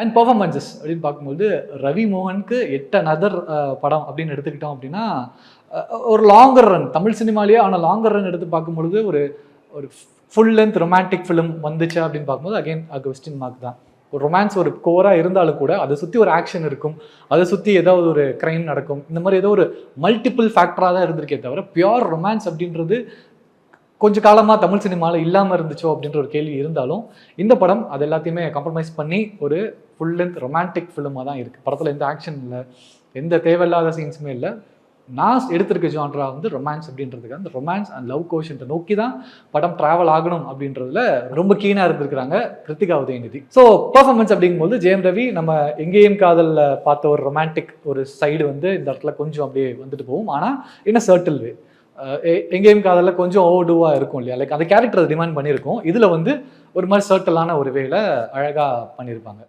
And performances அப்படின்னு பார்க்கும்போது ரவி மோகனுக்கு எட் another படம் அப்படின்னு எடுத்துக்கிட்டோம் அப்படின்னா ஒரு லாங்கர் ரன் தமிழ் சினிமாலேயே ஆனால் லாங்கர் ரன் எடுத்து பார்க்கும்பொழுது ஒரு ஒரு ஃபுல் லென்த் ரொமான்டிக் ஃபிலிம் வந்துச்சு அப்படின்னு பார்க்கும்போது அகெயின் கொஸ்டின் மார்க் தான். ஒரு ரொமான்ஸ் ஒரு கோராக இருந்தாலும் கூட அதை சுற்றி ஒரு ஆக்ஷன் இருக்கும், அதை சுற்றி ஏதாவது ஒரு க்ரைம் நடக்கும், இந்த மாதிரி ஏதோ ஒரு மல்டிபிள் ஃபேக்டராக தான் இருந்திருக்கே தவிர பியோர் ரொமான்ஸ் அப்படின்றது கொஞ்ச காலமாக தமிழ் சினிமாவில் இல்லாமல் இருந்துச்சோ அப்படின்ற ஒரு கேள்வி இருந்தாலும் இந்த படம் அது எல்லாத்தையுமே காம்ப்ரமைஸ் பண்ணி ஒரு ஃபுல் லென்த் ரொமான்டிக் ஃபிலிமாக தான் இருக்குது. படத்தில் எந்த ஆக்ஷன் இல்லை, எந்த தேவையில்லாத சீன்ஸுமே இல்லை. நான் எடுத்திருக்க ஜான்ரா வந்து ரொமான்ஸ் அப்படின்றதுக்கு அந்த ரொமான்ஸ் அண்ட் லவ் கோஷன்ட்டை நோக்கி தான் படம் ட்ராவல் ஆகணும் அப்படின்றதுல ரொம்ப கீனாக இருந்திருக்கிறாங்க கிருத்திகா உதயநிதி. ஸோ பெர்ஃபார்மன்ஸ் அப்படிங்கும்போது ஜெயம் ரவி நம்ம எங்கேயும் காதலில் பார்த்த ஒரு ரொமான்டிக் ஒரு சைடு வந்து இந்த இடத்துல கொஞ்சம் அப்படியே வந்துட்டு போகும். ஆனால் என்ன சர்ட்டில் வே எங்கேயும் காதலில் கொஞ்சம் ஓவர்டூவாக இருக்கும் இல்லையா, லைக் அந்த கேரக்டர் டிமாண்ட் பண்ணியிருக்கோம். இதில் வந்து ஒரு மாதிரி சர்ட்டலான ஒரு வேல அழகாக பண்ணியிருப்பாங்க.